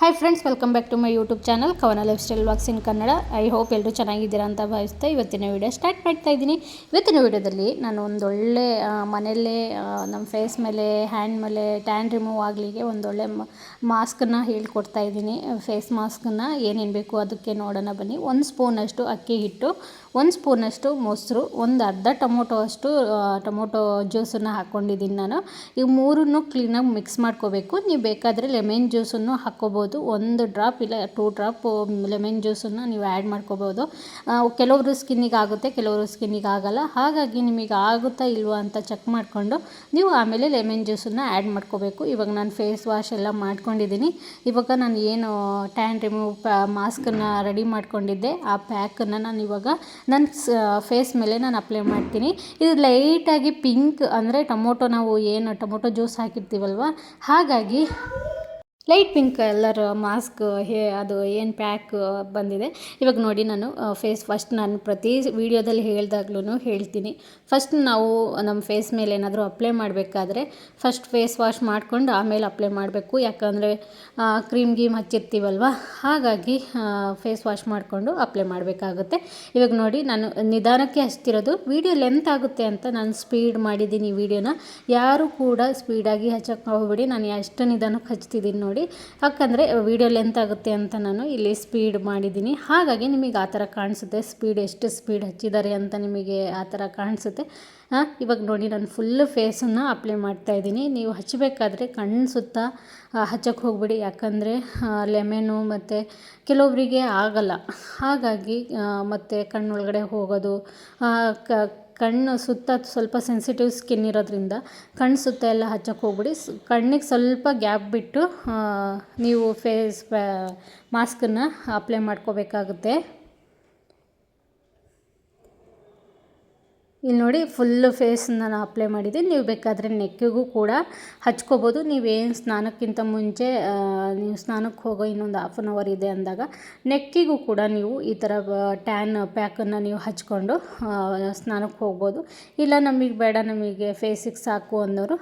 Hi friends, welcome back to my YouTube channel Kavana lifestyle vlogs in Kannada. I hope ಎಲ್ಲರೂ ಚೆನ್ನಾಗಿದ್ದೀರಾ ಅಂತ ಭಾವಿಸ್ತಾ ಇವತ್ತಿನ ವಿಡಿಯೋ ಸ್ಟಾರ್ಟ್ ಮಾಡ್ತಾ ಇದ್ದೀನಿ. ಇವತ್ತಿನ ವಿಡಿಯೋದಲ್ಲಿ ನಾನು ಒಂದೊಳ್ಳೆ ಮನೆಯಲ್ಲೇ ನಮ್ಮ ಫೇಸ್ ಮೇಲೆ, ಹ್ಯಾಂಡ್ ಮೇಲೆ ಟ್ಯಾನ್ ರಿಮೂವ್ ಆಗಲಿಕ್ಕೆ ಒಂದೊಳ್ಳೆ ಮಾಸ್ಕನ್ನು ಹೇಳ್ಕೊಡ್ತಾ ಇದ್ದೀನಿ. ಫೇಸ್ ಮಾಸ್ಕನ್ನು ಏನೇನು ಬೇಕು ಅದಕ್ಕೆ ನೋಡೋಣ ಬನ್ನಿ. 1 ಸ್ಪೂನಷ್ಟು ಅಕ್ಕಿ ಹಿಟ್ಟು, 1 ಸ್ಪೂನಷ್ಟು ಮೊಸರು, ಒಂದು ಅರ್ಧ ಟೊಮೊಟೊ ಅಷ್ಟು ಟೊಮೊಟೊ ಜ್ಯೂಸನ್ನು ಹಾಕ್ಕೊಂಡಿದ್ದೀನಿ ನಾನು. ಇವು ಮೂರನ್ನು ಕ್ಲೀನಾಗಿ ಮಿಕ್ಸ್ ಮಾಡ್ಕೋಬೇಕು. ನೀವು ಬೇಕಾದರೆ ಲೆಮನ್ ಜ್ಯೂಸನ್ನು ಹಾಕ್ಕೋಬೋದು. 1 ಡ್ರಾಪ್ ಇಲ್ಲ 2 ಡ್ರಾಪ್ ಲೆಮನ್ ಜ್ಯೂಸನ್ನು ನೀವು ಆ್ಯಡ್ ಮಾಡ್ಕೋಬೋದು. ಕೆಲವರು ಸ್ಕಿನ್ನಿಗೆ ಆಗುತ್ತೆ, ಕೆಲವರು ಸ್ಕಿನ್ನಿಗೆ ಆಗಲ್ಲ. ಹಾಗಾಗಿ ನಿಮಗೆ ಆಗುತ್ತಾ ಇಲ್ವಾ ಅಂತ ಚೆಕ್ ಮಾಡಿಕೊಂಡು ನೀವು ಆಮೇಲೆ ಲೆಮನ್ ಜ್ಯೂಸನ್ನು ಆ್ಯಡ್ ಮಾಡ್ಕೋಬೇಕು. ಇವಾಗ ನಾನು ಫೇಸ್ ವಾಶ್ ಎಲ್ಲ ಮಾಡ್ಕೊಂಡಿದ್ದೀನಿ. ಇವಾಗ ನಾನು ಏನು ಟ್ಯಾನ್ ರಿಮೂವ್ ಮಾಸ್ಕನ್ನು ರೆಡಿ ಮಾಡ್ಕೊಂಡಿದ್ದೆ, ಆ ಪ್ಯಾಕನ್ನು ನಾನು ಇವಾಗ ನನ್ನ ಫೇಸ್ ಮೇಲೆ ನಾನು ಅಪ್ಲೈ ಮಾಡ್ತೀನಿ. ಇದು ಲೈಟಾಗಿ ಪಿಂಕ್ ಅಂದರೆ ಟೊಮೊಟೊ, ನಾವು ಏನು ಟೊಮೊಟೊ ಜ್ಯೂಸ್ ಹಾಕಿರ್ತೀವಲ್ವ, ಹಾಗಾಗಿ ಲೈಟ್ ಪಿಂಕ್ ಕಲರ್ ಮಾಸ್ಕ್ ಅದು ಏನು ಪ್ಯಾಕ್ ಬಂದಿದೆ. ಇವಾಗ ನೋಡಿ, ನಾನು ಫಸ್ಟ್ ನಾನು ಪ್ರತಿ ವೀಡಿಯೋದಲ್ಲಿ ಹೇಳ್ದಾಗ್ಲೂ ಹೇಳ್ತೀನಿ, ಫಸ್ಟ್ ನಾವು ನಮ್ಮ ಫೇಸ್ ಮೇಲೆ ಏನಾದರೂ ಅಪ್ಲೈ ಮಾಡಬೇಕಾದ್ರೆ ಫಸ್ಟ್ ಫೇಸ್ ವಾಶ್ ಮಾಡ್ಕೊಂಡು ಆಮೇಲೆ ಅಪ್ಲೈ ಮಾಡಬೇಕು. ಯಾಕಂದರೆ ಕ್ರೀಮ್ ಗೀಮ್ ಹಚ್ಚಿರ್ತೀವಲ್ವ, ಹಾಗಾಗಿ ಫೇಸ್ ವಾಶ್ ಮಾಡಿಕೊಂಡು ಅಪ್ಲೈ ಮಾಡಬೇಕಾಗುತ್ತೆ. ಇವಾಗ ನೋಡಿ, ನಾನು ನಿಧಾನಕ್ಕೆ ಹಚ್ತಿರೋದು. ವೀಡಿಯೋ ಲೆಂತ್ ಆಗುತ್ತೆ ಅಂತ ನಾನು ಸ್ಪೀಡ್ ಮಾಡಿದ್ದೀನಿ ವೀಡಿಯೋನ. ಯಾರೂ ಕೂಡ ಸ್ಪೀಡಾಗಿ ಹಚ್ಚೋಕ್ಕೆ ಹೋಗ್ಬೇಡಿ. ನಾನು ಎಷ್ಟು ನಿಧಾನಕ್ಕೆ ಹಚ್ತಿದ್ದೀನಿ ನೋಡಿ, ಯಾಕಂದರೆ ವಿಡಿಯೋ ಲೆಂತ್ ಆಗುತ್ತೆ ಅಂತ ನಾನು ಇಲ್ಲಿ ಸ್ಪೀಡ್ ಮಾಡಿದ್ದೀನಿ. ಹಾಗಾಗಿ ನಿಮಗೆ ಆ ಥರ ಕಾಣಿಸುತ್ತೆ, ಎಷ್ಟು ಸ್ಪೀಡ್ ಹಚ್ಚಿದ್ದಾರೆ ಅಂತ ನಿಮಗೆ ಆ ಥರ ಕಾಣಿಸುತ್ತೆ. ಇವಾಗ ನೋಡಿ, ನಾನು ಫುಲ್ಲು ಫೇಸನ್ನು ಅಪ್ಲೈ ಮಾಡ್ತಾಯಿದ್ದೀನಿ. ನೀವು ಹಚ್ಚಬೇಕಾದ್ರೆ ಕಣ್ಣು ಸುತ್ತ ಹಚ್ಚೋಕ್ಕೆ ಹೋಗ್ಬಿಡಿ, ಯಾಕಂದರೆ ಲೆಮೆನು ಮತ್ತು ಕೆಲವೊಬ್ಬರಿಗೆ ಆಗಲ್ಲ. ಹಾಗಾಗಿ ಮತ್ತು ಕಣ್ಣೊಳಗಡೆ ಹೋಗೋದು, ಕಣ್ಣು ಸುತ್ತ ಸ್ವಲ್ಪ ಸೆನ್ಸಿಟಿವ್ ಸ್ಕಿನ್ ಇರೋದ್ರಿಂದ ಕಣ್ಣು ಸುತ್ತ ಎಲ್ಲ ಹಚ್ಚೋಕ್ಕೆ ಹೋಗ್ಬಿಡಿ. ಕಣ್ಣಿಗೆ ಸ್ವಲ್ಪ ಗ್ಯಾಪ್ ಬಿಟ್ಟು ನೀವು ಫೇಸ್ ಮಾಸ್ಕನ್ನು ಅಪ್ಲೈ ಮಾಡ್ಕೋಬೇಕಾಗುತ್ತೆ. ಇಲ್ಲಿ ನೋಡಿ, ಫುಲ್ಲು ಫೇಸನ್ನ ನಾನು ಅಪ್ಲೈ ಮಾಡಿದ್ದೀನಿ. ನೀವು ಬೇಕಾದರೆ ನೆಕ್ಕಿಗೂ ಕೂಡ ಹಚ್ಕೋಬೋದು. ನೀವೇನು ಸ್ನಾನಕ್ಕಿಂತ ಮುಂಚೆ ನೀವು ಸ್ನಾನಕ್ಕೆ ಹೋಗೋ ಇನ್ನೊಂದು ಹಾಫ್ ಆನ್ ಅವರ್ ಇದೆ ಅಂದಾಗ ನೆಕ್ಕಿಗೂ ಕೂಡ ನೀವು ಈ ಥರ ಟ್ಯಾನ್ ಪ್ಯಾಕನ್ನು ನೀವು ಹಚ್ಕೊಂಡು ಸ್ನಾನಕ್ಕೆ ಹೋಗ್ಬೋದು. ಇಲ್ಲ ನಮಗೆ ಬೇಡ, ನಮಗೆ ಫೇಸಿಗೆ ಸಾಕು ಅನ್ನೋರು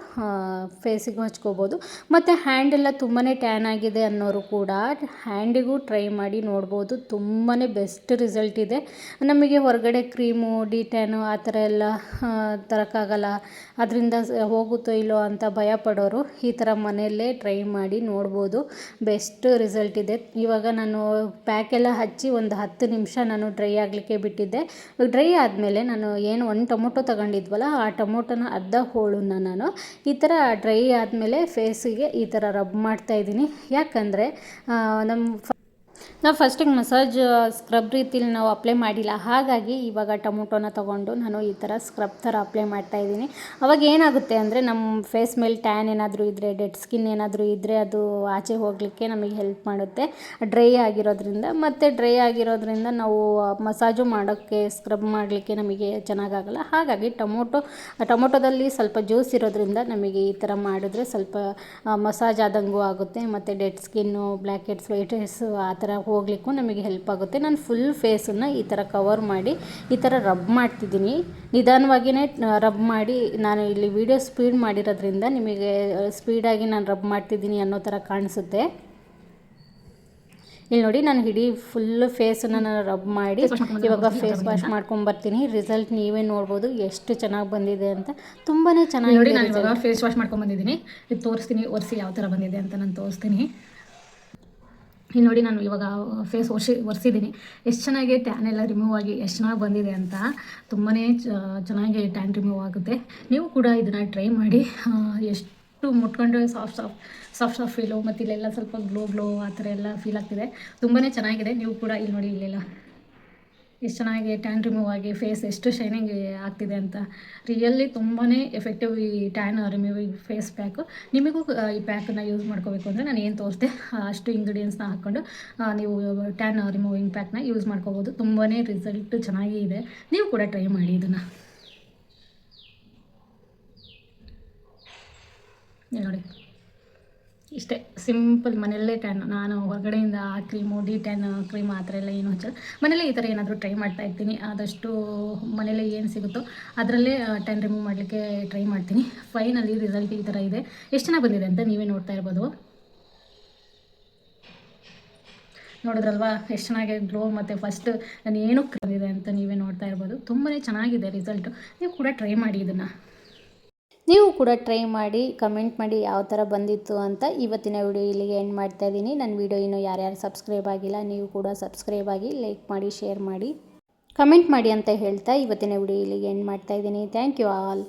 ಫೇಸಿಗೂ ಹಚ್ಕೋಬೋದು. ಮತ್ತು ಹ್ಯಾಂಡೆಲ್ಲ ತುಂಬಾ ಟ್ಯಾನ್ ಆಗಿದೆ ಅನ್ನೋರು ಕೂಡ ಹ್ಯಾಂಡಿಗೂ ಟ್ರೈ ಮಾಡಿ ನೋಡ್ಬೋದು. ತುಂಬಾ ಬೆಸ್ಟ್ ರಿಸಲ್ಟ್ ಇದೆ. ನಮಗೆ ಹೊರಗಡೆ ಕ್ರೀಮು, ಡಿ-ಟ್ಯಾನು ಆ ಥರ ಎಲ್ಲ ತರೋಕ್ಕಾಗಲ್ಲ, ಅದರಿಂದ ಹೋಗುತ್ತೋ ಇಲ್ಲೋ ಅಂತ ಭಯ ಪಡೋರು ಈ ಥರ ಮನೆಯಲ್ಲೇ ಟ್ರೈ ಮಾಡಿ ನೋಡ್ಬೋದು. ಬೆಸ್ಟ್ ರಿಸಲ್ಟ್ ಇದೆ. ಇವಾಗ ನಾನು ಪ್ಯಾಕೆಲ್ಲ ಹಚ್ಚಿ ಒಂದು 10 ನಿಮಿಷ ನಾನು ಡ್ರೈ ಆಗಲಿಕ್ಕೆ ಬಿಟ್ಟಿದ್ದೆ. ಡ್ರೈ ಆದಮೇಲೆ ನಾನು ಏನು 1 ಟೊಮೊಟೊ ತಗೊಂಡಿದ್ವಲ್ಲ, ಆ ಟೊಮೊಟೊನ ಅರ್ಧ ಹೋಳನ್ನು ನಾನು ಈ ಥರ ಡ್ರೈ ಆದಮೇಲೆ ಫೇಸಿಗೆ ಈ ಥರ ರಬ್ ಮಾಡ್ತಾಯಿದ್ದೀನಿ. ಯಾಕಂದರೆ ನಾವು ಫಸ್ಟಿಗೆ ಮಸಾಜ್ ಸ್ಕ್ರಬ್ ರೀತಿಲಿ ನಾವು ಅಪ್ಲೈ ಮಾಡಿಲ್ಲ. ಹಾಗಾಗಿ ಇವಾಗ ಟೊಮೊಟೊನ ತೊಗೊಂಡು ನಾನು ಈ ಥರ ಸ್ಕ್ರಬ್ ಥರ ಅಪ್ಲೈ ಮಾಡ್ತಾಯಿದ್ದೀನಿ. ಅವಾಗ ಏನಾಗುತ್ತೆ ಅಂದರೆ ನಮ್ಮ ಫೇಸ್ ಮೇಲೆ ಟ್ಯಾನ್ ಏನಾದರೂ ಇದ್ದರೆ, ಡೆಡ್ ಸ್ಕಿನ್ ಏನಾದರೂ ಇದ್ದರೆ ಅದು ಆಚೆ ಹೋಗಲಿಕ್ಕೆ ನಮಗೆ ಹೆಲ್ಪ್ ಮಾಡುತ್ತೆ, ಡ್ರೈ ಆಗಿರೋದ್ರಿಂದ. ಮತ್ತು ಡ್ರೈ ಆಗಿರೋದ್ರಿಂದ ನಾವು ಮಸಾಜು ಮಾಡೋಕ್ಕೆ, ಸ್ಕ್ರಬ್ ಮಾಡಲಿಕ್ಕೆ ನಮಗೆ ಚೆನ್ನಾಗಾಗಲ್ಲ. ಹಾಗಾಗಿ ಟೊಮೊಟೊದಲ್ಲಿ ಸ್ವಲ್ಪ ಜ್ಯೂಸ್ ಇರೋದ್ರಿಂದ ನಮಗೆ ಈ ಥರ ಮಾಡಿದ್ರೆ ಸ್ವಲ್ಪ ಮಸಾಜ್ ಆದಂಗೂ ಆಗುತ್ತೆ. ಮತ್ತು dead skin, black heads, white heads ಆ ಥರ ಹೋಗ್ಲಿಕ್ಕೂ ನಮಗೆ ಹೆಲ್ಪ್ ಆಗುತ್ತೆ. ನಾನು ಫುಲ್ ಫೇಸನ್ನು ಈ ಥರ ಕವರ್ ಮಾಡಿ ಈ ಥರ ರಬ್ ಮಾಡ್ತಿದ್ದೀನಿ. ನಿಧಾನವಾಗಿಯೇ ರಬ್ ಮಾಡಿ, ನಾನು ಇಲ್ಲಿ ವಿಡಿಯೋ ಸ್ಪೀಡ್ ಮಾಡಿರೋದ್ರಿಂದ ನಿಮಗೆ ಸ್ಪೀಡಾಗಿ ನಾನು ರಬ್ ಮಾಡ್ತಿದ್ದೀನಿ ಅನ್ನೋ ಥರ ಕಾಣಿಸುತ್ತೆ. ಇಲ್ಲಿ ನೋಡಿ, ನಾನು ಇಡೀ ಫುಲ್ಲು ಫೇಸನ್ನು ನಾನು ರಬ್ ಮಾಡಿ ಇವಾಗ ಫೇಸ್ ವಾಶ್ ಮಾಡ್ಕೊಂಬರ್ತೀನಿ. ರಿಸಲ್ಟ್ ನೀವೇ ನೋಡ್ಬೋದು ಎಷ್ಟು ಚೆನ್ನಾಗಿ ಬಂದಿದೆ ಅಂತ. ತುಂಬಾ ಚೆನ್ನಾಗಿ ನೋಡಿ, ನಾನು ಇವಾಗ ಫೇಸ್ ವಾಶ್ ಮಾಡ್ಕೊಂಬಂದಿದ್ದೀನಿ. ಇದು ತೋರಿಸ್ತೀನಿ, ಒರೆಸಿ ಯಾವ ಥರ ಬಂದಿದೆ ಅಂತ ನಾನು ತೋರಿಸ್ತೀನಿ. ಇಲ್ಲಿ ನೋಡಿ, ನಾನು ಇವಾಗ ಫೇಸ್ ಒರೆಸಿದ್ದೀನಿ. ಎಷ್ಟು ಚೆನ್ನಾಗಿ ಟ್ಯಾನ್ ಎಲ್ಲ ರಿಮೂವ್ ಆಗಿ ಎಷ್ಟು ಚೆನ್ನಾಗಿ ಬಂದಿದೆ ಅಂತ. ತುಂಬಾ ಚೆನ್ನಾಗಿ ಟ್ಯಾನ್ ರಿಮೂವ್ ಆಗುತ್ತೆ. ನೀವು ಕೂಡ ಇದನ್ನು ಟ್ರೈ ಮಾಡಿ. ಎಷ್ಟು ಮುಟ್ಕೊಂಡ್ರೆ ಸಾಫ್ಟ್ ಫೀಲು, ಮತ್ತು ಇಲ್ಲೆಲ್ಲ ಸ್ವಲ್ಪ ಗ್ಲೋ ಆ ಥರ ಎಲ್ಲ ಫೀಲ್ ಆಗ್ತಿದೆ. ತುಂಬಾ ಚೆನ್ನಾಗಿದೆ. ನೀವು ಕೂಡ ಇಲ್ಲಿ ನೋಡಿ, ಇಲ್ಲೆಲ್ಲ ಎಷ್ಟು ಚೆನ್ನಾಗಿ ಟ್ಯಾನ್ ರಿಮೂವ್ ಆಗಿ ಫೇಸ್ ಎಷ್ಟು ಶೈನಿಂಗ್ ಆಗ್ತಿದೆ ಅಂತ. ರಿಯಲಿ ತುಂಬಾ ಎಫೆಕ್ಟಿವ್ ಈ ಟ್ಯಾನ್ ರಿಮೂವಿಂಗ್ ಫೇಸ್ ಪ್ಯಾಕು. ನಿಮಗೂ ಈ ಪ್ಯಾಕನ್ನು ಯೂಸ್ ಮಾಡ್ಕೋಬೇಕು ಅಂದರೆ ನಾನು ಏನು ತೋರಿಸ್ದೆ ಅಷ್ಟು ಇಂಗ್ರೀಡಿಯೆಂಟ್ಸ್ನ ಹಾಕ್ಕೊಂಡು ನೀವು ಟ್ಯಾನ್ ರಿಮೂವಿಂಗ್ ಪ್ಯಾಕ್ನ ಯೂಸ್ ಮಾಡ್ಕೋಬೋದು. ತುಂಬಾ ರಿಸಲ್ಟ್ ಚೆನ್ನಾಗಿ ಇದೆ. ನೀವು ಕೂಡ ಟ್ರೈ ಮಾಡಿ ಇದನ್ನು. ನೋಡಿ, ಇಷ್ಟೇ ಸಿಂಪಲ್ ಮನೆಯಲ್ಲೇ ಟ್ಯಾನ್. ನಾನು ಹೊರಗಡೆಯಿಂದ ಆ ಕ್ರೀಮು, ಡಿ-ಟ್ಯಾನ್ ಕ್ರೀಮ್ ಆ ಥರ ಎಲ್ಲ ಏನೂ ಹಚ್ಚಲ್ಲ. ಮನೇಲೇ ಈ ಥರ ಏನಾದರೂ ಟ್ರೈ ಮಾಡ್ತಾ ಇರ್ತೀನಿ. ಆದಷ್ಟು ಮನೇಲೇ ಏನು ಸಿಗುತ್ತೋ ಅದರಲ್ಲೇ ಟ್ಯಾನ್ ರಿಮೂವ್ ಮಾಡಲಿಕ್ಕೆ ಟ್ರೈ ಮಾಡ್ತೀನಿ. ಫೈನಲಿ ರಿಸಲ್ಟ್ ಈ ಥರ ಇದೆ. ಎಷ್ಟು ಚೆನ್ನಾಗಿ ಬಂದಿದೆ ಅಂತ ನೀವೇ ನೋಡ್ತಾ ಇರ್ಬೋದು. ನೋಡಿದ್ರಲ್ವಾ ಎಷ್ಟು ಚೆನ್ನಾಗಿ ಗ್ಲೋ ಮತ್ತು ಫಸ್ಟ್ ನಾನು ಏನು ಬಂದಿದೆ ಅಂತ ನೀವೇ ನೋಡ್ತಾ ಇರ್ಬೋದು. ತುಂಬಾ ಚೆನ್ನಾಗಿದೆ ರಿಸಲ್ಟು. ನೀವು ಕೂಡ ಟ್ರೈ ಮಾಡಿ ಇದನ್ನು. ನೀವು ಕೂಡ ಟ್ರೈ ಮಾಡಿ ಕಮೆಂಟ್ ಮಾಡಿ ಯಾವ ಥರ ಬಂದಿತ್ತು ಅಂತ. ಇವತ್ತಿನ ವಿಡಿಯೋ ಇಲ್ಲಿಗೆ ಎಂಡ್ ಮಾಡ್ತಾ ಇದ್ದೀನಿ. ನನ್ನ ವಿಡಿಯೋ ಇನ್ನೂ ಯಾರ್ಯಾರು ಸಬ್ಸ್ಕ್ರೈಬ್ ಆಗಿಲ್ಲ ನೀವು ಕೂಡ ಸಬ್ಸ್ಕ್ರೈಬ್ ಆಗಿ, ಲೈಕ್ ಮಾಡಿ, ಶೇರ್ ಮಾಡಿ, ಕಮೆಂಟ್ ಮಾಡಿ ಅಂತ ಹೇಳ್ತಾ ಇವತ್ತಿನ ವಿಡಿಯೋ ಇಲ್ಲಿಗೆ ಎಂಡ್ ಮಾಡ್ತಾ ಇದ್ದೀನಿ. Thank you all.